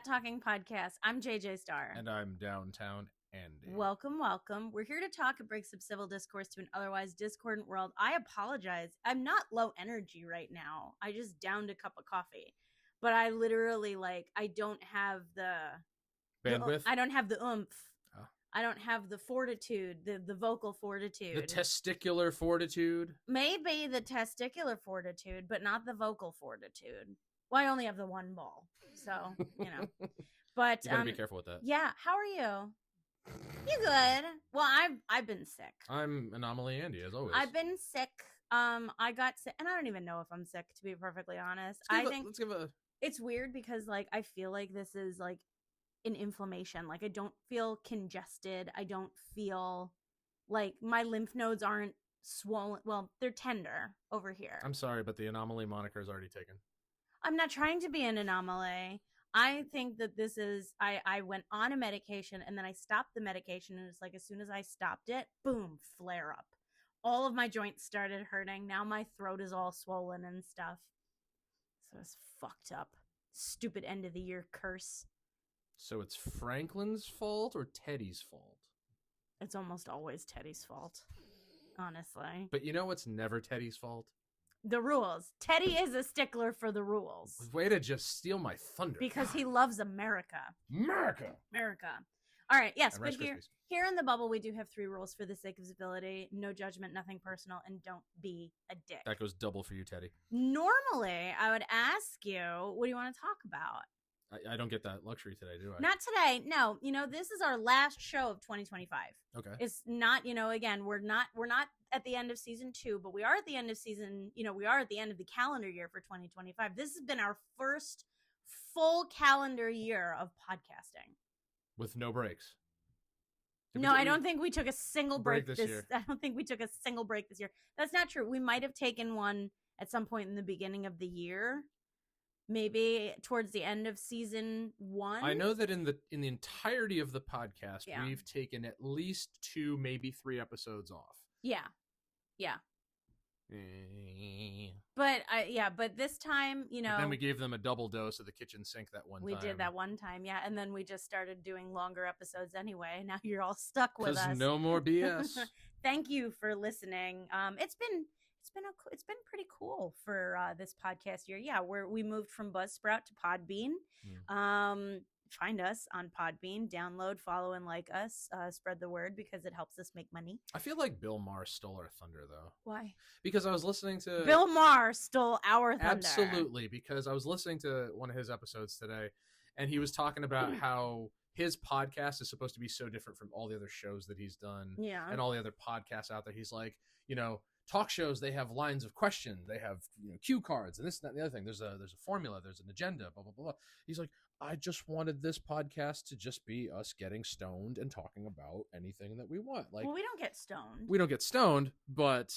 Cat Talking Podcast. I'm JJ Starr. And I'm Downtown Andy. Welcome. We're here to talk and bring some civil discourse to an otherwise discordant world. I apologize. I'm not low energy right now. I just downed a cup of coffee. But I literally, I don't have the... Bandwidth? I don't have the oomph. Oh. I don't have the fortitude, the vocal fortitude. The testicular fortitude? Maybe the testicular fortitude, but not the vocal fortitude. Well, I only have the one ball, so, But you gotta be careful with that. Yeah, how are you? You good? Well, I've been sick. I'm Anomaly Andy, as always. I've been sick. I got sick, and I don't even know if I'm sick, to be perfectly honest. It's weird because, I feel like this is, an inflammation. I don't feel congested. I don't feel like my lymph nodes aren't swollen. Well, they're tender over here. I'm sorry, but the Anomaly moniker is already taken. I'm not trying to be an anomaly. I think that this is, I went on a medication and then I stopped the medication, and it's as soon as I stopped it, boom, flare up. All of my joints started hurting. Now my throat is all swollen and stuff. So it's fucked up. Stupid end of the year curse. So it's Franklin's fault or Teddy's fault? It's almost always Teddy's fault, honestly. But you know what's never Teddy's fault? The rules. Teddy is a stickler for the rules. Way to just steal my thunder. Because he loves America. America. All right, yes, but here in the bubble, we do have 3 rules for the sake of civility. No judgment, nothing personal, and don't be a dick. That goes double for you, Teddy. Normally, I would ask you, what do you want to talk about? I don't get that luxury today, do I? Not today. No. This is our last show of 2025. Okay. It's not, again, we're not at the end of season 2, but we are at the end of we are at the end of the calendar year for 2025. This has been our first full calendar year of podcasting. With no breaks. I don't think we took a single break this year. I don't think we took a single break this year. That's not true. We might have taken one at some point in the beginning of the year. Maybe towards the end of season 1. I know that in the entirety of the podcast, we've taken at least 2, maybe 3 episodes off. Yeah. But this time, But then we gave them a double dose of the kitchen sink that one time. We did that one time, yeah. And then we just started doing longer episodes anyway. Now you're all stuck with us. Because no more BS. Thank you for listening. It's been pretty cool for this podcast year. Yeah, we moved from Buzzsprout to Podbean. Find us on Podbean, download, follow, and like us. Spread the word because it helps us make money. I feel like Bill Maher stole our thunder, though. Why? Because I was listening to... Bill Maher stole our thunder. Absolutely, because I was listening to one of his episodes today, and he was talking about how his podcast is supposed to be so different from all the other shows that he's done and all the other podcasts out there. He's like, talk shows, they have lines of question, they have cue cards, and this, that, and the other thing. There's a formula, there's an agenda, blah, blah, blah. He's like, I just wanted this podcast to just be us getting stoned and talking about anything that we want. Well, we don't get stoned. We don't get stoned, but,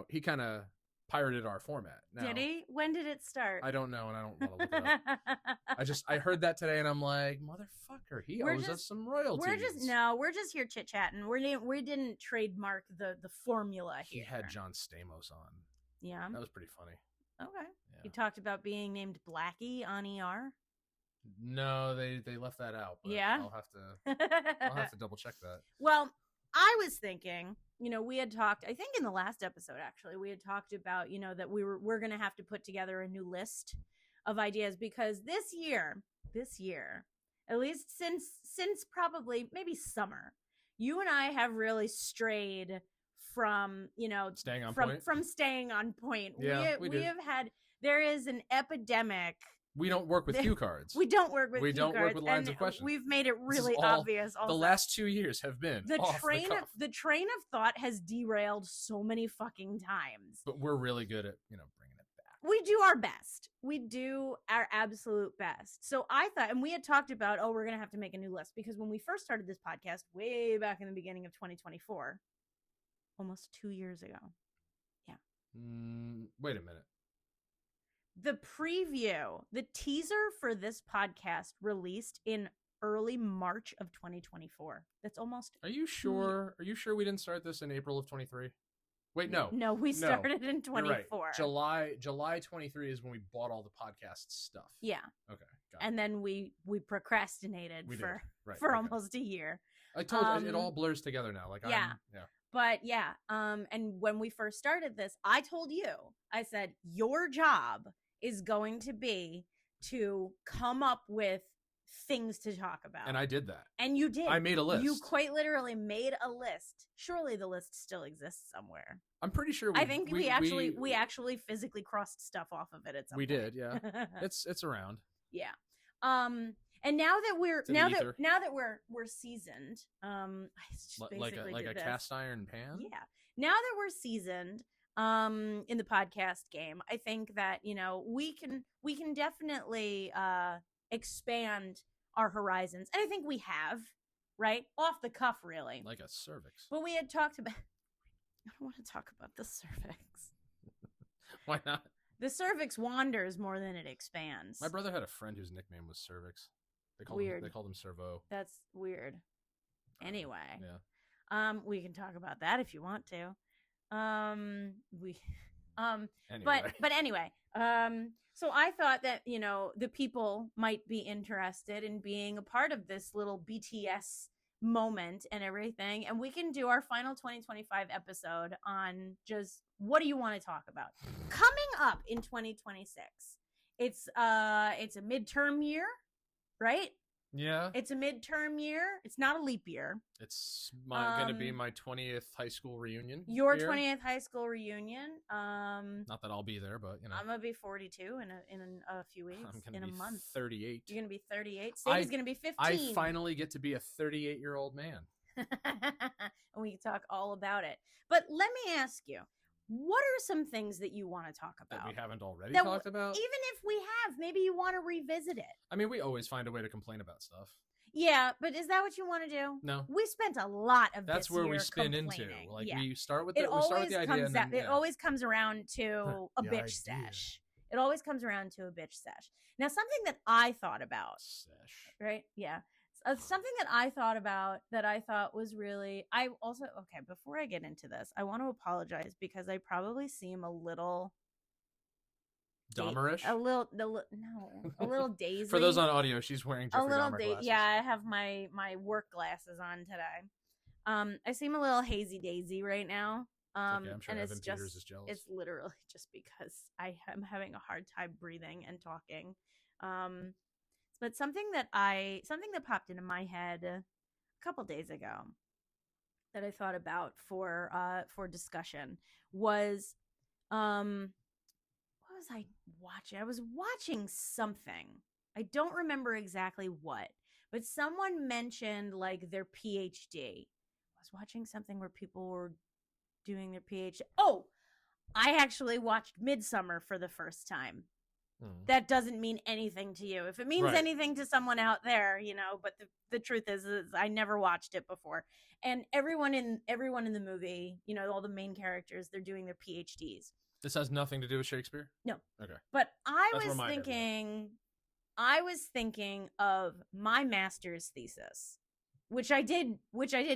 he kind of pirated our format. Now, did he? When did it start? I don't know, and I don't want to look it up. I heard that today, and I'm like, motherfucker, he owes us some royalties. We're just here chit-chatting. We didn't trademark the formula here. He had John Stamos on. Yeah. That was pretty funny. Okay. Yeah. He talked about being named Blackie on ER. No, they left that out. But yeah. I'll have to double check that. Well, I was thinking, we had talked, I think in the last episode, actually, we had talked about, that we're going to have to put together a new list of ideas because this year, at least since probably maybe summer, you and I have really strayed from, staying on point. From staying on point. Yeah, we have had, there is an epidemic. We don't work with cue cards. We don't work with cue cards. We don't work with lines of questions. We've made it really obvious. Also. The last 2 years have been the train of thought has derailed so many fucking times. But we're really good at, bringing it back. We do our best. We do our absolute best. So I thought, and we had talked about, we're going to have to make a new list because when we first started this podcast way back in the beginning of 2024, almost 2 years ago. Yeah. Wait a minute. The preview, the teaser for this podcast released in early March of 2024. That's almost... Are you sure? Are you sure we didn't start this in April of 23? Wait, no. No, we started in 24. Right. July 23 is when we bought all the podcast stuff. Yeah. Okay, and then we procrastinated for almost a year. I told you, it all blurs together now. Like, yeah. But yeah, and when we first started this, I told you, I said, your job is going to be to come up with things to talk about. And I did that. And you did. I made a list. You quite literally made a list. Surely the list still exists somewhere. I'm pretty sure I think we actually physically crossed stuff off of it at some point. We did, yeah. It's around. Yeah. And now that we're seasoned, like a cast iron pan. Yeah. Now that we're seasoned, in the podcast game, I think that we can definitely expand our horizons, and I think we have, right, off the cuff, really, like a cervix. But we had talked about. I don't want to talk about the cervix. Why not? The cervix wanders more than it expands. My brother had a friend whose nickname was Cervix. They called him Servo. That's weird. Anyway, yeah. We can talk about that if you want to. Anyway. But anyway, so I thought that the people might be interested in being a part of this little BTS moment and everything, and we can do our final 2025 episode on just what do you want to talk about coming up in 2026. It's a midterm year, right? Yeah, it's a midterm year. It's not a leap year. It's going to be my 20th high school reunion. Your 20th high school reunion. Not that I'll be there, but I'm gonna be 42 in a few weeks. I'm gonna be a month. 38. You're gonna be 38. Sadie's gonna be 15. I finally get to be a 38-year-old man, and we can talk all about it. But let me ask you, what are some things that you want to talk about that we haven't already talked about? Even if we have, maybe you want to revisit it. I mean, we always find a way to complain about stuff. Yeah, but is that what you want to do? No. We spent a lot of That's this where year we spin into. Like, we start with the idea. And then, it always comes around to a bitch sesh. It always comes around to a bitch sesh. Now, something that I thought about. Sesh. Right? Yeah. Something that I thought about that I thought was really, before I get into this, I want to apologize because I probably seem a little Dahmerish? A little daisy. For those on audio, she's wearing Jeffrey Dahmer glasses. Yeah, I have my work glasses on today. I seem a little hazy daisy right now. I'm sure and Evan Peters is jealous. It's literally just because I am having a hard time breathing and talking. But something that popped into my head a couple days ago that I thought about for discussion was what was I watching? I was watching something. I don't remember exactly what, but someone mentioned like their PhD. I was watching something where people were doing their PhD. Oh, I actually watched Midsummer for the first time. That doesn't mean anything to you. If it means anything to someone out there, but the truth is I never watched it before. And everyone in the movie, all the main characters, they're doing their PhDs. This has nothing to do with Shakespeare? No. Okay. But I was thinking of my master's thesis, which I did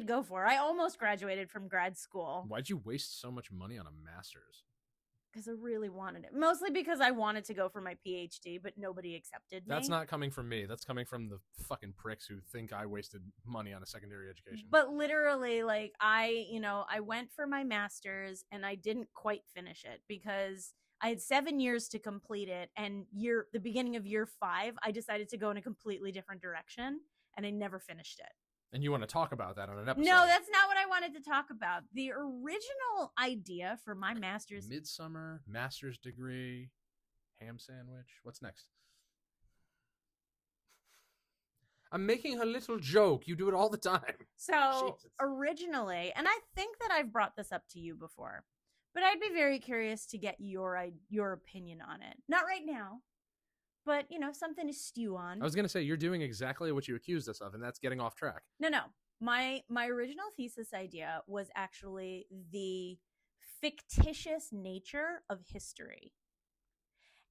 go for. I almost graduated from grad school. Why'd you waste so much money on a master's? Because I really wanted it. Mostly because I wanted to go for my PhD, but nobody accepted me. That's not coming from me. That's coming from the fucking pricks who think I wasted money on a secondary education. But literally, like, I went for my master's and I didn't quite finish it because I had 7 years to complete it. And the beginning of year 5, I decided to go in a completely different direction and I never finished it. And you want to talk about that on an episode? No, that's not what I wanted to talk about. The original idea for my master's... Midsummer, master's degree, ham sandwich. What's next? I'm making a little joke. You do it all the time. So, originally, and I think that I've brought this up to you before, but I'd be very curious to get your opinion on it. Not right now. But, something to stew on. I was going to say, you're doing exactly what you accused us of, and that's getting off track. No. My original thesis idea was actually the fictitious nature of history.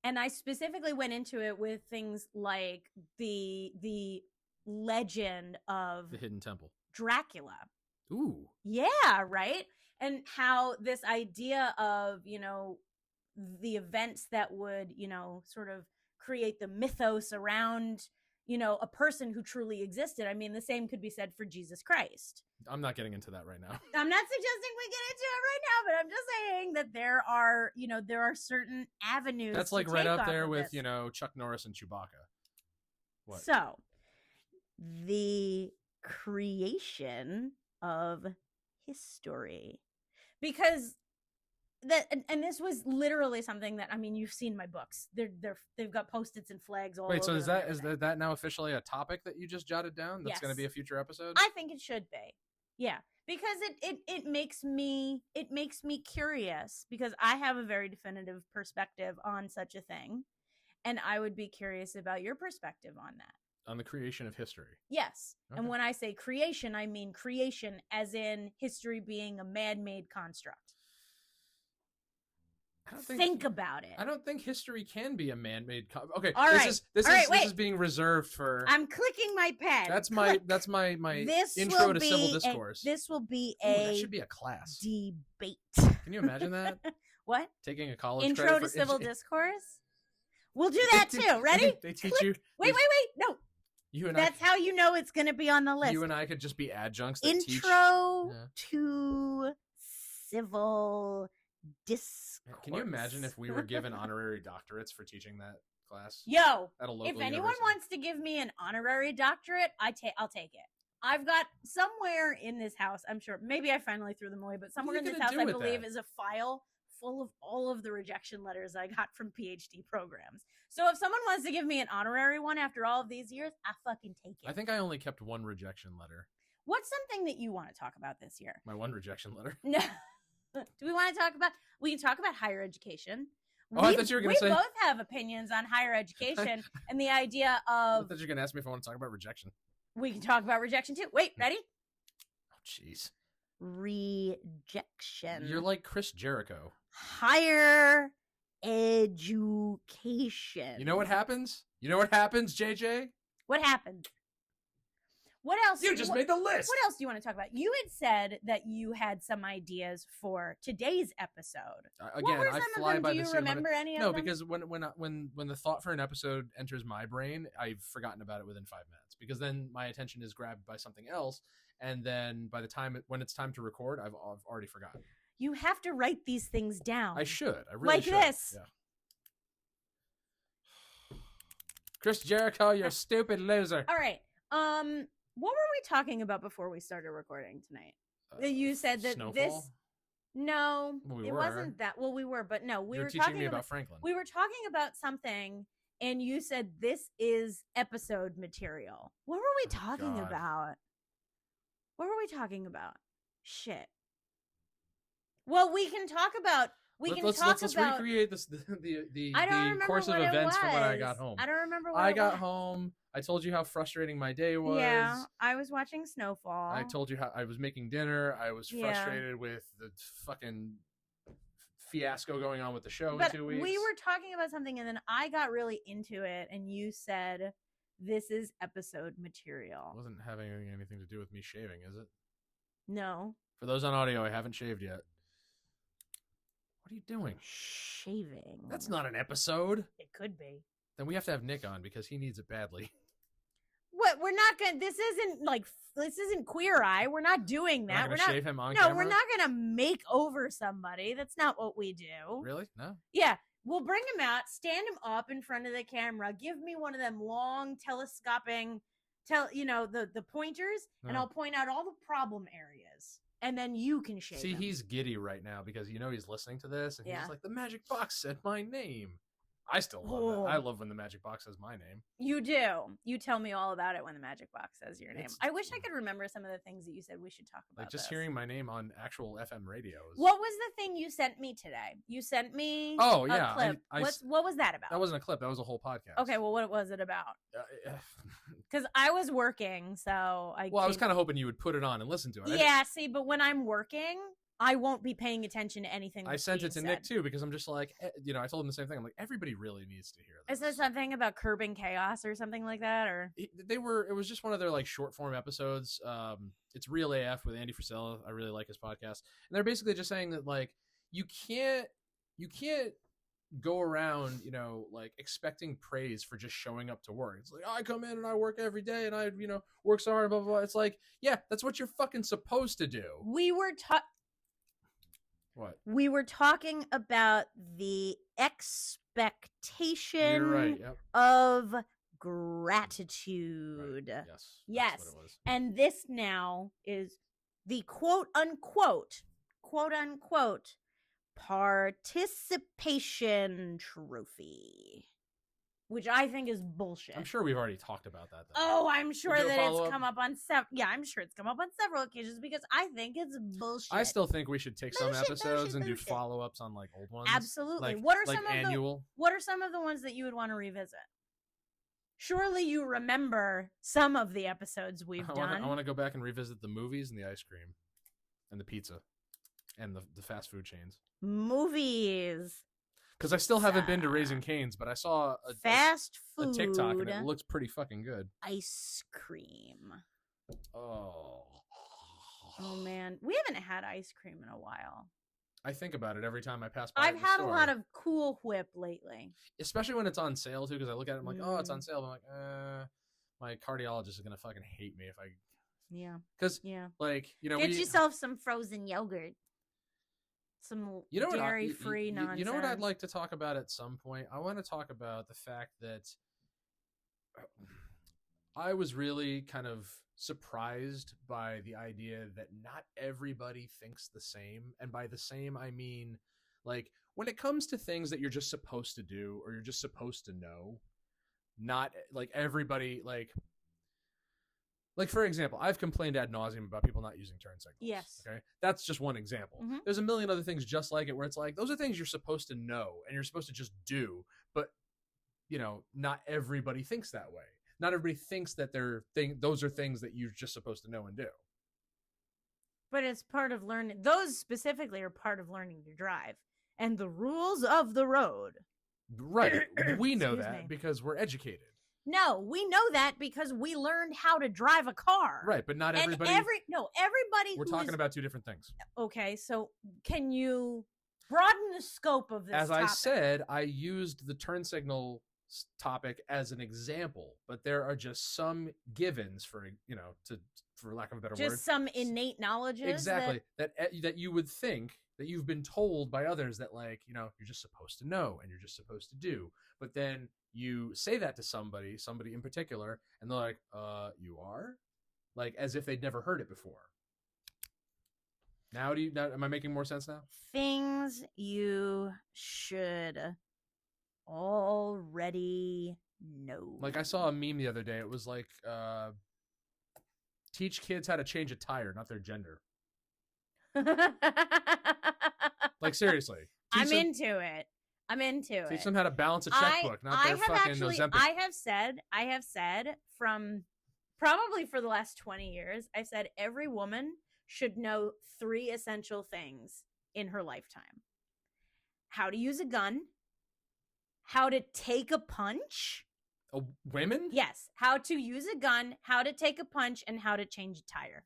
And I specifically went into it with things like the legend of... The Hidden Temple. Dracula. Ooh. Yeah, right? And how this idea of, the events that would, sort of create the mythos around, a person who truly existed. I mean, the same could be said for Jesus Christ. I'm not getting into that right now. I'm not suggesting we get into it right now, but I'm just saying that there are certain avenues. That's like right up there with, Chuck Norris and Chewbacca. What? So, the creation of history. Because and this was literally something that, I mean, you've seen my books. They've got Post-its and flags all over. Wait, so is that now officially a topic that you just jotted down? That's going to be a future episode? I think it should be. Yeah, because it makes me curious, because I have a very definitive perspective on such a thing, and I would be curious about your perspective on that. On the creation of history. Yes. Okay. And when I say creation, I mean creation as in history being a man-made construct. Think about it. I don't think history can be a man-made. Okay, all right. This is being reserved for. I'm clicking my pen. That's my intro to civil discourse. This will be that should be a class debate. Can you imagine that? What? Taking a college intro to civil discourse. We'll do that too. Ready? They teach you. Wait! No. That's how you know it's going to be on the list. You and I could just be adjuncts. Intro to civil discourse. Can you imagine if we were given honorary doctorates for teaching that class? Yo, if anyone wants to give me an honorary doctorate, I'll take it. I've got somewhere in this house, I'm sure, maybe I finally threw them away, but somewhere in this house, I believe, is a file full of all of the rejection letters I got from PhD programs. So if someone wants to give me an honorary one after all of these years, I fucking take it. I think I only kept one rejection letter. What's something that you want to talk about this year? My one rejection letter. No. Do we want to talk about? We can talk about higher education. I thought you were going to say. We both have opinions on higher education and the idea of. I thought you were going to ask me if I want to talk about rejection. We can talk about rejection too. Wait, ready? Oh, jeez. Rejection. You're like Chris Jericho. Higher education. You know what happens? JJ? What happens? What else? You just made the list. What else do you want to talk about? You had said that you had some ideas for today's episode. Again, what were some I fly of them? by Do you remember any of them? No, because when the thought for an episode enters my brain, I've forgotten about it within 5 minutes. Because then my attention is grabbed by something else, and then by the time when it's time to record, I've already forgotten. You have to write these things down. I should. I really should. Like this. Yeah. Chris Jericho, you're a stupid loser. All right. What were we talking about before we started recording tonight? You said that Snowfall? this. No, well, it wasn't that. Well, we were, but no, we were teaching talking me about Franklin. We were talking about something, and you said this is episode material. What were we talking about? What were we talking about? Shit. Well, we can talk about. Let's recreate the course of events from when I got home. I don't remember what I got home. I told you how frustrating my day was. Yeah, I was watching Snowfall. I told you how I was making dinner. I was frustrated with the fucking fiasco going on with the show in 2 weeks. We were talking about something, and then I got really into it, and you said, this is episode material. It wasn't having anything to do with me shaving, is it? No. For those on audio, I haven't shaved yet. What are you doing? Shaving. That's not an episode. It could be. Then we have to have Nick on because he needs it badly. What? We're not gonna. This isn't Queer Eye. We're not doing that. We're not shave him on camera? No, we're not gonna make over somebody. That's not what we do. Really? No. Yeah, we'll bring him out, stand him up in front of the camera, give me one of them long telescoping, the pointers, and I'll point out all the problem areas. And then you can shave him. He's giddy right now because he's listening to this, and he's like, the magic box said my name. I still love it. I love when the magic box says my name. You do. You tell me all about it when the magic box says your name. I wish I could remember some of the things that you said we should talk about. Like just hearing my name on actual FM radios. What was the thing you sent me today? You sent me a clip. What was that about? That wasn't a clip. That was a whole podcast. Okay, well, what was it about? Because I was working, so I was kind of hoping you would put it on and listen to it. Yeah, see, but when I'm working, I won't be paying attention to anything. I sent it to Nick too because I'm just like, I told him the same thing. I'm like, everybody really needs to hear this. Is there something about curbing chaos or something like that, or it was just one of their like short form episodes. It's Real AF with Andy Frisella. I really like his podcast, and they're basically just saying that like you can't go around, like expecting praise for just showing up to work. It's like, I come in and I work every day and I, work so hard, blah, blah, blah. It's like, yeah, that's what you're fucking supposed to do. What? We were talking about the expectation You're right, yep. of gratitude. Right. Yes. That's what it was. And this now is the quote unquote participation trophy, which I think is bullshit. I'm sure we've already talked about that, though. Oh, I'm sure that it's come up on I'm sure it's come up on several occasions because I think it's bullshit. I still think we should take some episodes and do follow-ups on like old ones. Absolutely. What are some of the ones that you would want to revisit? Surely you remember some of the episodes we've done. I want to go back and revisit the movies and the ice cream and the pizza and the fast food chains. Movies. Because I still haven't been to Raising Cane's, but I saw a TikTok and it looks pretty fucking good. Ice cream. Oh man, we haven't had ice cream in a while. I think about it every time I pass by. I've had a lot of Cool Whip lately, especially when it's on sale too. Because I look at it, I'm like, oh, it's on sale. I'm like, my cardiologist is gonna fucking hate me if I. Yeah. Because like get yourself some frozen yogurt, some dairy-free nonsense. You know what I'd like to talk about at some point? I want to talk about the fact that I was really kind of surprised by the idea that not everybody thinks the same. And by the same, I mean, like, when it comes to things that you're just supposed to do or you're just supposed to know, not like everybody, like for example, I've complained ad nauseum about people not using turn signals. Yes. Okay. That's just one example. Mm-hmm. There's a million other things just like it where it's like, those are things you're supposed to know and you're supposed to just do. But, not everybody thinks that way. Not everybody thinks that those are things that you're just supposed to know and do. But it's part of learning. Those specifically are part of learning to drive and the rules of the road. Right. We know that because we're educated. No, we know that because we learned how to drive a car. Right, but not everybody. Everybody. We're talking about two different things. Okay, so can you broaden the scope of this As topic? I said, I used the turn signal topic as an example, but there are just some givens for lack of a better word, just some innate knowledge exactly that you would think that you've been told by others that you're just supposed to know and you're just supposed to do, but then you say that to somebody in particular and they're like, you are, like, as if they'd never heard it before. Now am I making more sense now? Things you should already know. Like, I saw a meme the other day. It was like, teach kids how to change a tire, not their gender. Like, seriously. I'm into it. Teach them how to balance a checkbook, not their fucking Ozempic. I have said from probably for the last 20 years, I've said every woman should know 3 essential things in her lifetime. How to use a gun, how to take a punch. Women? Yes. How to use a gun, how to take a punch, and how to change a tire.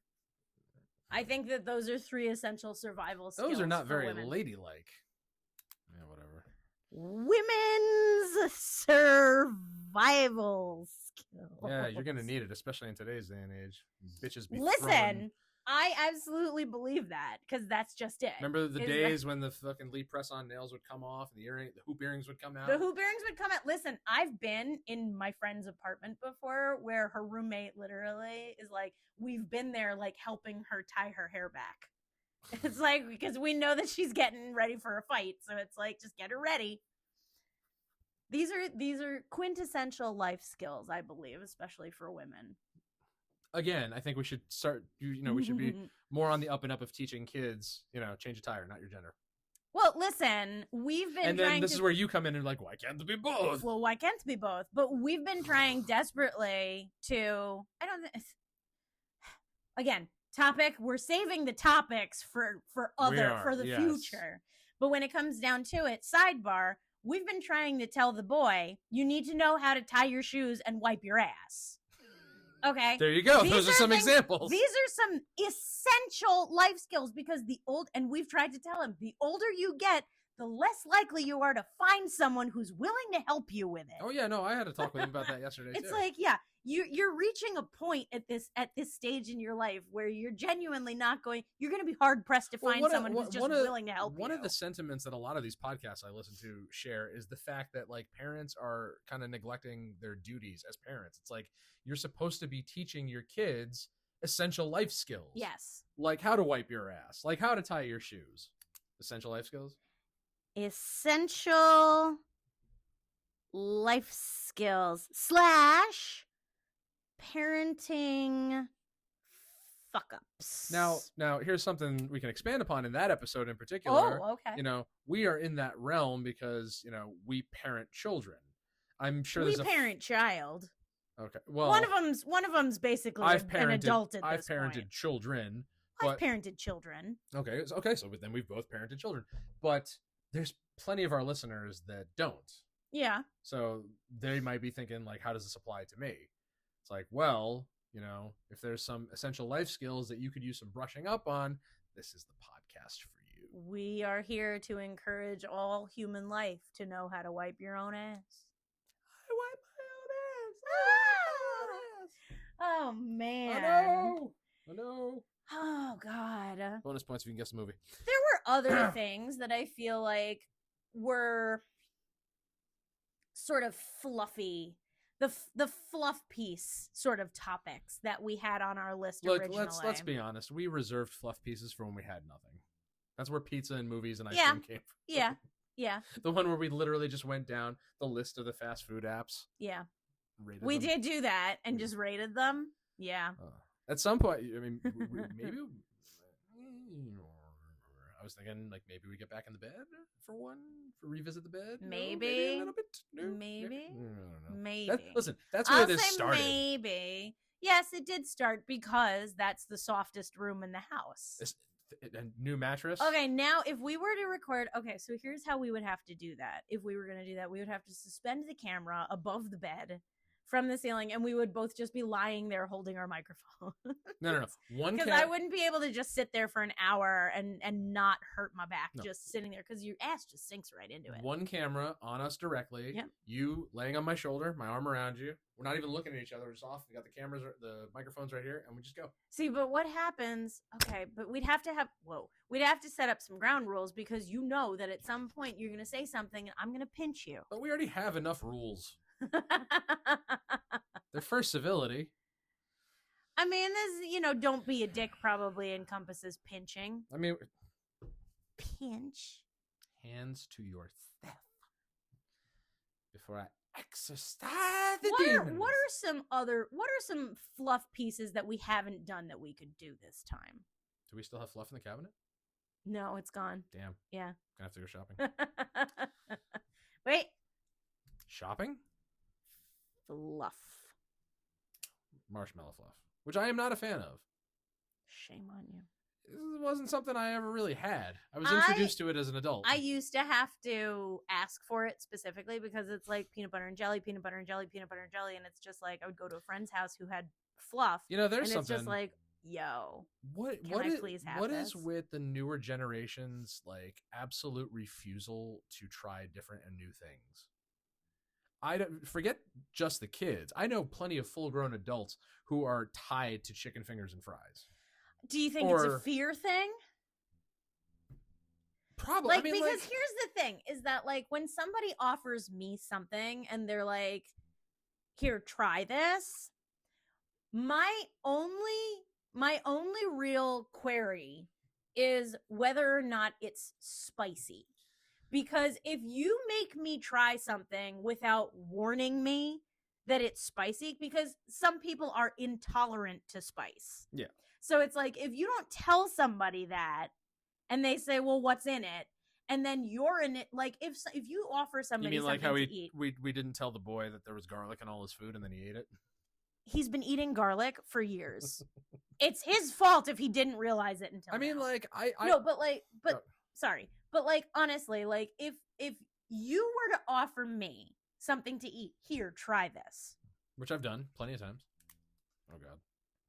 I think that those are 3 essential survival skills. Those are not very women. Ladylike. Yeah, whatever. Women's survival skills. Yeah, you're going to need it, especially in today's day and age. Bitches be Listen, I absolutely believe that because that's just it. Remember the days when the fucking Lee press-on nails would come off and the hoop earrings would come out? The hoop earrings would come out. Listen, I've been in my friend's apartment before where her roommate literally is like, we've been there like helping her tie her hair back. It's like, because we know that she's getting ready for a fight. So it's like, just get her ready. These are quintessential life skills, I believe, especially for women. Again, I think we should start, we should be more on the up and up of teaching kids, change a tire, not your gender. Well, listen, we've been and then this is where you come in and like, why can't it be both? Well, why can't it be both? But we've been trying desperately to, again, topic, we're saving the topics for the future. But when it comes down to it, sidebar, we've been trying to tell the boy, you need to know how to tie your shoes and wipe your ass. Okay. There you go. Those are some examples. These are some essential life skills because and we've tried to tell him, the older you get, the less likely you are to find someone who's willing to help you with it. Oh yeah, no, I had to talk with him about that yesterday. It's like, yeah, you're reaching a point at this stage in your life where you're genuinely not going. You're going to be hard pressed to find someone who's just willing to help you. One of the sentiments that a lot of these podcasts I listen to share is the fact that like parents are kind of neglecting their duties as parents. It's like you're supposed to be teaching your kids essential life skills. Yes. Like how to wipe your ass, like how to tie your shoes. Essential life skills? Essential life skills / parenting fuck ups. Now here's something we can expand upon in that episode in particular. Oh, okay. You know, we are in that realm because, you know, we parent children. I'm sure we parent child. Okay. Well, one of them's basically an adult at this point. I've parented children. I've parented children. Okay. So then we've both parented children. But there's plenty of our listeners that don't. Yeah. So they might be thinking, like, how does this apply to me? It's like, well, you know, if there's some essential life skills that you could use some brushing up on, this is the podcast for you. We are here to encourage all human life to know how to wipe your own ass. I wipe my own ass. Oh, man. I know. Oh, God. Bonus points if you can guess the movie. There were other things that I feel like were sort of fluffy. The fluff piece sort of topics that we had on our list originally. Let's be honest. We reserved fluff pieces for when we had nothing. That's where pizza and movies and ice cream came from. Yeah. The one where we literally just went down the list of the fast food apps. Yeah. We did do that and just rated them. Yeah. At some point, I mean, maybe I was thinking like maybe we get back in the bed for revisit the bed. Maybe a little bit. Maybe. Maybe. Listen, that's where this started. Maybe. Yes, it did start because that's the softest room in the house. A new mattress. Okay, now if we were to record, so here's how we would have to do that. If we were going to do that, we would have to suspend the camera above the bed from the ceiling, and we would both just be lying there holding our microphone. No. Because I wouldn't be able to just sit there for an hour and not hurt my back just sitting there because your ass just sinks right into it. One camera on us directly. Yep. You laying on my shoulder, my arm around you. We're not even looking at each other. We're just off. We got the microphones right here, and we just go. See, but what happens? Okay, but we'd have to set up some ground rules because you know that at some point you're going to say something and I'm going to pinch you. But we already have enough rules. They're for civility. I mean, this, don't be a dick probably encompasses pinching. I mean, pinch. Hands to your theft before I exercise the demons. What are some fluff pieces that we haven't done that we could do this time? Do we still have fluff in the cabinet? No, it's gone. Damn. Yeah. Gonna have to go shopping. Wait. Shopping? Fluff. Marshmallow fluff, which I am not a fan of. Shame on you. This wasn't something I ever really had. I was introduced to it as an adult. I used to have to ask for it specifically because it's like peanut butter and jelly, peanut butter and jelly, peanut butter and jelly, and it's just like I would go to a friend's house who had fluff. There's and something. It's just like, yo, what is with the newer generations like absolute refusal to try different and new things? I don't forget just the kids. I know plenty of full-grown adults who are tied to chicken fingers and fries. Do you think it's a fear thing? Probably. Because here's the thing, is that like when somebody offers me something and they're like, here, try this. My only real query is whether or not it's spicy. Because if you make me try something without warning me that it's spicy, because some people are intolerant to spice. Yeah. So it's like, if you don't tell somebody that and they say, well, what's in it? And then you're in it. Like if you offer somebody something to eat. We didn't tell the boy that there was garlic in all his food and then he ate it. He's been eating garlic for years. It's his fault if he didn't realize it until now. Sorry. But like, honestly, like if you were to offer me something to eat, here, try this. Which I've done plenty of times. Oh God.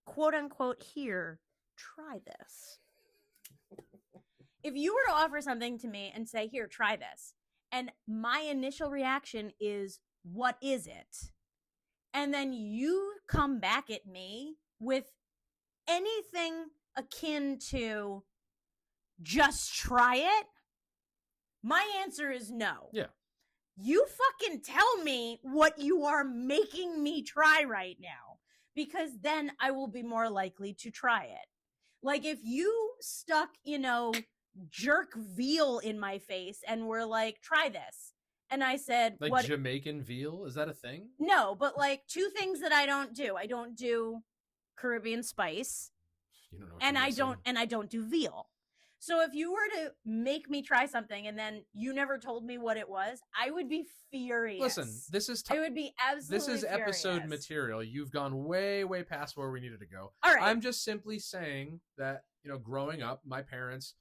Quote unquote, here, try this. if you were to offer something to me and say, here, try this, and my initial reaction is, what is it? And then you come back at me with anything akin to just try it, my answer is no. Yeah. You fucking tell me what you are making me try right now, because then I will be more likely to try it. Like if you stuck, jerk veal in my face and were like, try this. And I said, like what? Jamaican veal? Is that a thing? No, but like two things that I don't do. I don't do Caribbean spice. You don't know. And I don't do veal. So if you were to make me try something and then you never told me what it was, I would be furious. Listen, I would be absolutely This is furious. episode material. You've gone way, way past where we needed to go. All right. I'm just simply saying that, growing up, my parents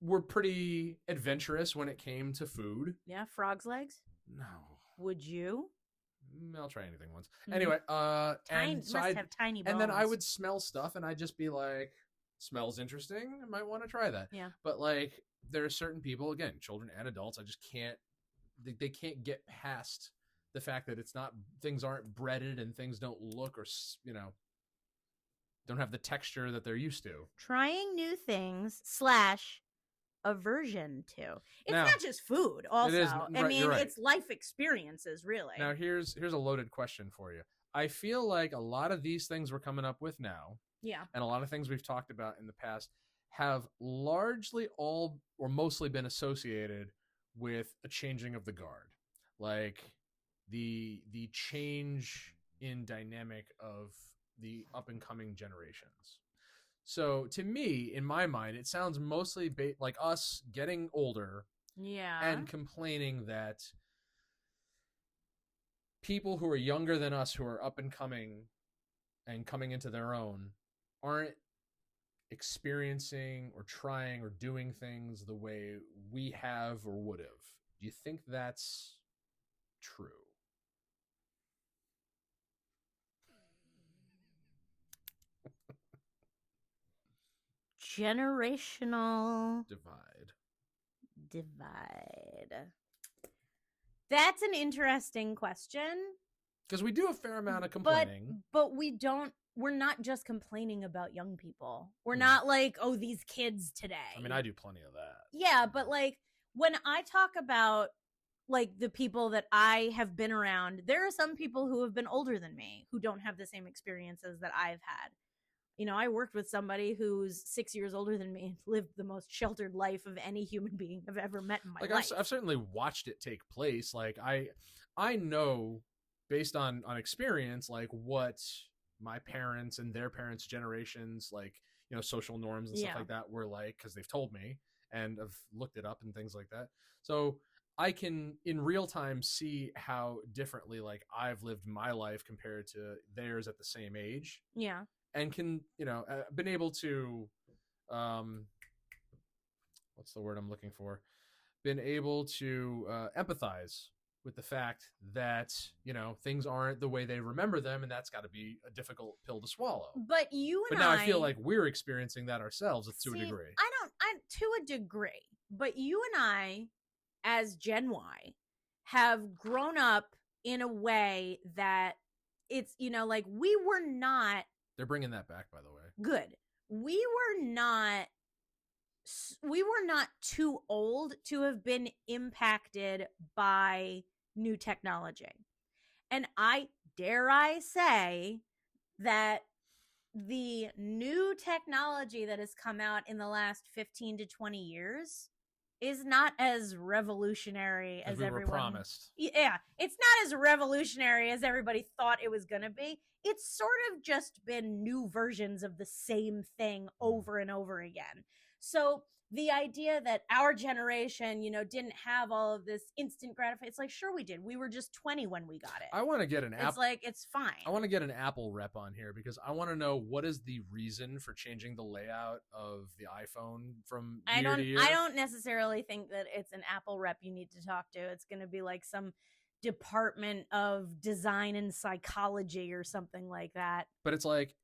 were pretty adventurous when it came to food. Yeah, frog's legs? No. Would you? I'll try anything once. Anyway, have tiny bones. And then I would smell stuff and I'd just be like, smells interesting. I might want to try that. Yeah. But like, there are certain people, again, children and adults, I just can't. They can't get past the fact that things aren't breaded and things don't look or don't have the texture that they're used to. Trying new things / aversion to. It's not just food. Also, it's life experiences. Really. Now here's a loaded question for you. I feel like a lot of these things we're coming up with now. Yeah. And a lot of things we've talked about in the past have largely all or mostly been associated with a changing of the guard. Like the change in dynamic of the up and coming generations. So to me, in my mind, it sounds mostly like us getting older. Yeah. And complaining that people who are younger than us, who are up and coming into their own, aren't experiencing or trying or doing things the way we have or would have. Do you think that's true? Generational divide. That's an interesting question. Because we do a fair amount of complaining. But we're not just complaining about young people. We're not like, oh, these kids today. I mean, I do plenty of that. Yeah, but like when I talk about like the people that I have been around, there are some people who have been older than me who don't have the same experiences that I've had. I worked with somebody who's 6 years older than me and lived the most sheltered life of any human being I've ever met in my life. I've certainly watched it take place. Like I know based on experience, like what my parents and their parents' generations, like, social norms and stuff like that were like, because they've told me and I've looked it up and things like that. So I can in real time see how differently like I've lived my life compared to theirs at the same age. Yeah. And can, been able to, what's the word I'm looking for? Been able to empathize with the fact that, things aren't the way they remember them. And that's got to be a difficult pill to swallow. But now I feel like we're experiencing that ourselves to a degree. I'm to a degree. But you and I, as Gen Y, have grown up in a way that it's, like we were not. They're bringing that back, by the way. Good. We were not too old to have been impacted by new technology. And I say that the new technology that has come out in the last 15 to 20 years is not as revolutionary as everyone promised. Yeah, it's not as revolutionary as everybody thought it was going to be. It's sort of just been new versions of the same thing over and over again. So the idea that our generation, didn't have all of this instant gratification, it's like, sure we did. We were just 20 when we got it. I want to get an It's like, it's fine. I want to get an Apple rep on here because I want to know what is the reason for changing the layout of the iPhone from year to year. I don't necessarily think that it's an Apple rep you need to talk to. It's going to be like some department of design and psychology or something like that. But it's like,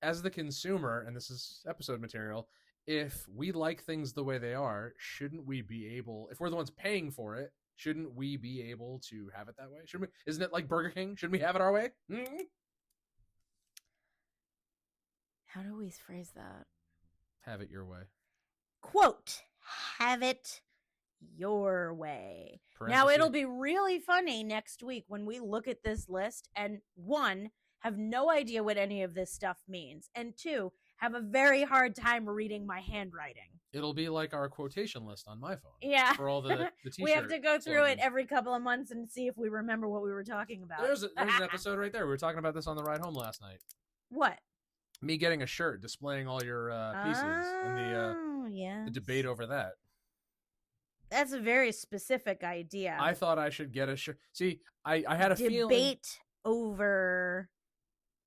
as the consumer, and this is episode material, if we like things the way they are, shouldn't we be able, if we're the ones paying for it, shouldn't we be able to have it that way? Shouldn't we? Isn't it like Burger King? Shouldn't we have it our way? Mm-hmm. How do we phrase that? Have it your way. Quote, have it your way. Now, it'll be really funny next week when we look at this list and, one, have no idea what any of this stuff means, and two, have a very hard time reading my handwriting. It'll be like our quotation list on my phone. Yeah. For all the t-shirts. We have to go through it every couple of months and see if we remember what we were talking about. There's an episode right there. We were talking about this on the ride home last night. What? Me getting a shirt displaying all your pieces and the debate over that. That's a very specific idea. I thought I should get a shirt. See, I had a feeling. Debate over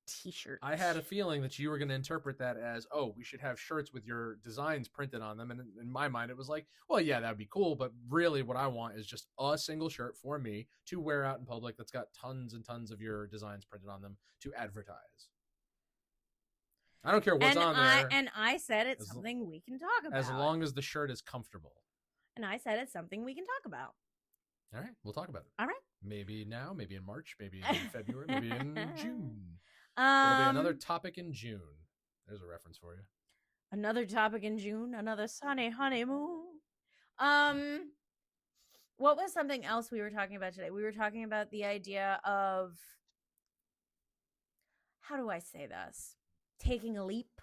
t-shirts. I had a feeling that you were going to interpret that as, oh, we should have shirts with your designs printed on them. And in my mind, it was like, well, yeah, that would be cool. But really what I want is just a single shirt for me to wear out in public that's got tons and tons of your designs printed on them to advertise. I don't care what's on there. And I said it's something we can talk about. As long as the shirt is comfortable. And I said it's something we can talk about. All right, we'll talk about it. All right. Maybe now, maybe in March, maybe in February, maybe in June. There'll be another topic in June. There's a reference for you. Another topic in June, another sunny honeymoon. What was something else we were talking about today? We were talking about the idea of, how do I say this? Taking a leap.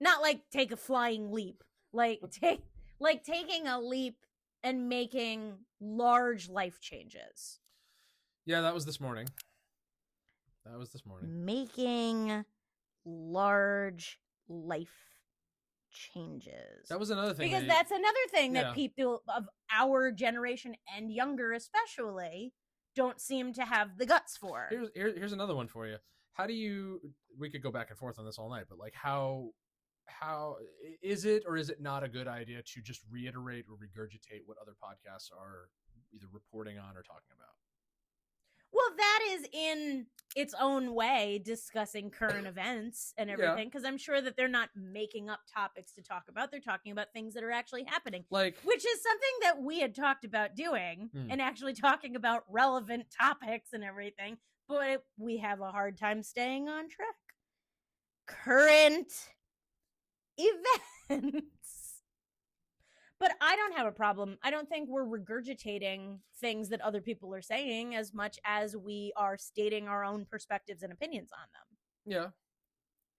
Not like take a flying leap. Like taking a leap and making large life changes. Yeah, that was this morning. Making large life changes. That was another thing. Because that's another thing that people of our generation and younger especially don't seem to have the guts for. Here's another one for you. How do you, we could go back and forth on this all night, but like how is it or is it not a good idea to just reiterate or regurgitate what other podcasts are either reporting on or talking about? Well, that is in its own way discussing current events and everything, because I'm sure that they're not making up topics to talk about. They're talking about things that are actually happening, which is something that we had talked about doing and actually talking about relevant topics and everything, but we have a hard time staying on track. Current events. But I don't have a problem. I don't think we're regurgitating things that other people are saying as much as we are stating our own perspectives and opinions on them. Yeah.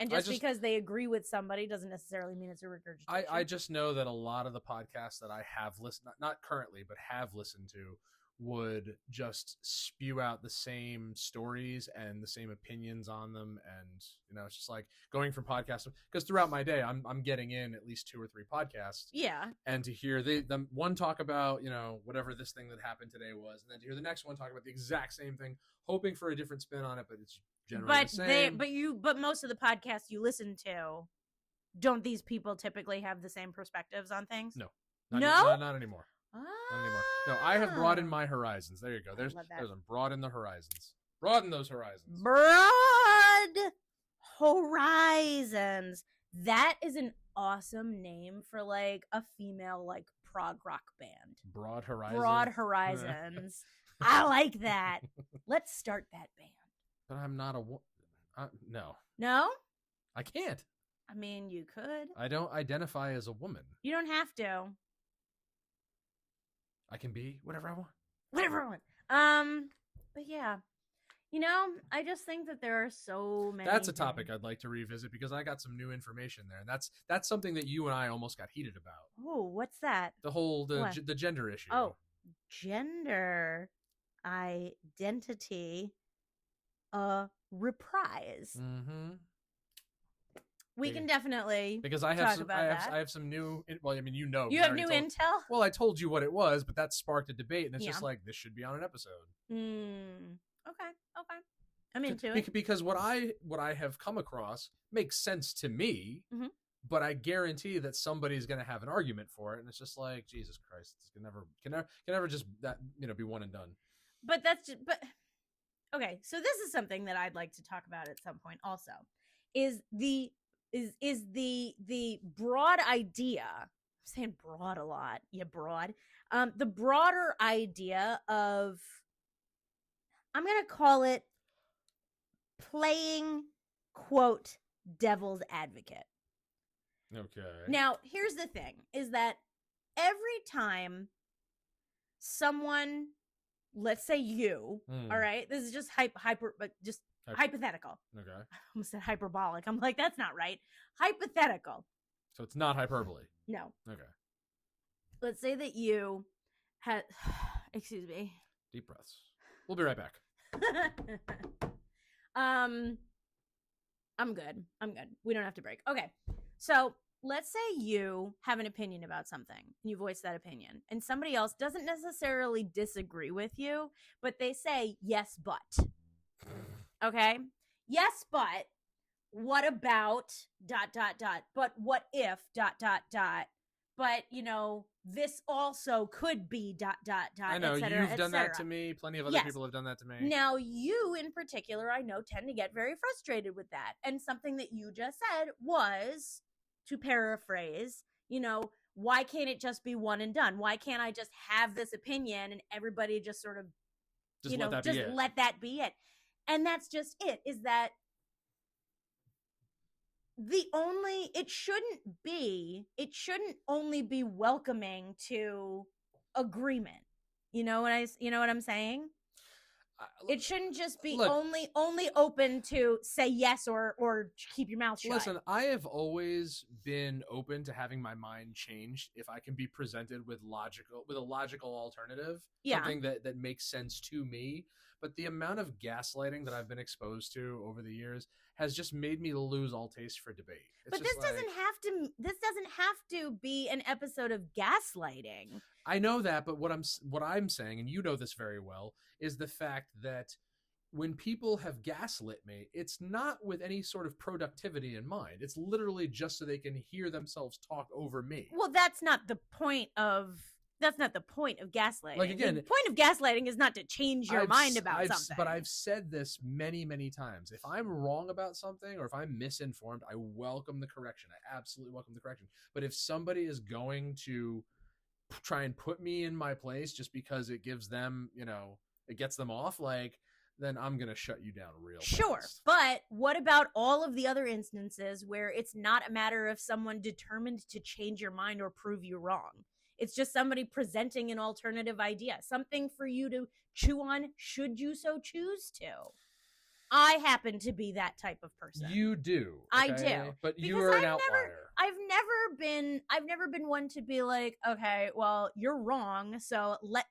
And just because they agree with somebody doesn't necessarily mean it's a regurgitation. I just know that a lot of the podcasts that I have listened, not currently, but have listened to, would just spew out the same stories and the same opinions on them. And, you know, it's just like going from podcast, because throughout my day, I'm getting in at least 2 or 3 podcasts. Yeah. And to hear the one talk about, you know, whatever this thing that happened today was, and then to hear the next one talk about the exact same thing, hoping for a different spin on it, but it's generally the same. But most of the podcasts you listen to, don't these people typically have the same perspectives on things? No. Not anymore. Not anymore. No, I have broadened my horizons. There you go. There's broaden the horizons. Broaden those horizons. Broad horizons. That is an awesome name for like a female like prog rock band. Broad horizons. Broad horizons. I like that. Let's start that band. But I'm not no. No? I can't. I mean, you could. I don't identify as a woman. You don't have to. I can be whatever I want. Whatever I want. But yeah. You know, I just think that there are so many. That's a topic I'd like to revisit because I got some new information there. And that's something that you and I almost got heated about. Oh, what's that? The gender issue. Oh, gender identity reprise. Mm-hmm. We can definitely because I have some new. Well, I mean, you have new intel. Well, I told you what it was, but that sparked a debate, and it's just like this should be on an episode. Okay. I'm into it because what I have come across makes sense to me, but I guarantee that somebody's going to have an argument for it, and it's just like Jesus Christ, it can never just that be one and done. But okay. So this is something that I'd like to talk about at some point. Also, is the is the broad idea. I'm saying broad a lot. Yeah, broad. The broader idea of, I'm gonna call it playing, quote, devil's advocate. Okay. Now, here's the thing, is that every time someone, let's say you, all right, this is just hypothetical. Okay. I almost said hyperbolic. I'm like, that's not right. Hypothetical. So it's not hyperbole. No. Okay. Let's say that you had, excuse me. Deep breaths. We'll be right back. I'm good. We don't have to break. Okay. So let's say you have an opinion about something. You voice that opinion, and somebody else doesn't necessarily disagree with you, but they say, yes, but. Okay? Yes, but what about ... But what if ... But, this also could be ... I know, you've done that to me. Plenty of other people have done that to me. Now, you in particular, I know, tend to get very frustrated with that. And something that you just said was, to paraphrase, why can't it just be one and done? Why can't I just have this opinion and everybody just sort of, let that be it? And that's just it, is that it shouldn't only be welcoming to agreement. You know what I'm saying? It shouldn't just be only open to say yes or keep your mouth shut. Listen, I have always been open to having my mind changed if I can be presented with a logical alternative, something that makes sense to me. But the amount of gaslighting that I've been exposed to over the years has just made me lose all taste for debate. But this doesn't have to be an episode of gaslighting. I know that, but what I'm saying, and you know this very well, is the fact that when people have gaslit me, it's not with any sort of productivity in mind. It's literally just so they can hear themselves talk over me. Well, that's not the point of gaslighting. Like, again, the point of gaslighting is not to change your mind about something. But I've said this many, many times. If I'm wrong about something or if I'm misinformed, I welcome the correction. I absolutely welcome the correction. But if somebody is going to try and put me in my place just because it gives them, it gets them off, then I'm going to shut you down real fast. Sure. But what about all of the other instances where it's not a matter of someone determined to change your mind or prove you wrong? It's just somebody presenting an alternative idea, something for you to chew on should you so choose to. I happen to be that type of person. You do. Okay? I do. But you are an outlier. I've never been one to be like, okay, well, you're wrong, so let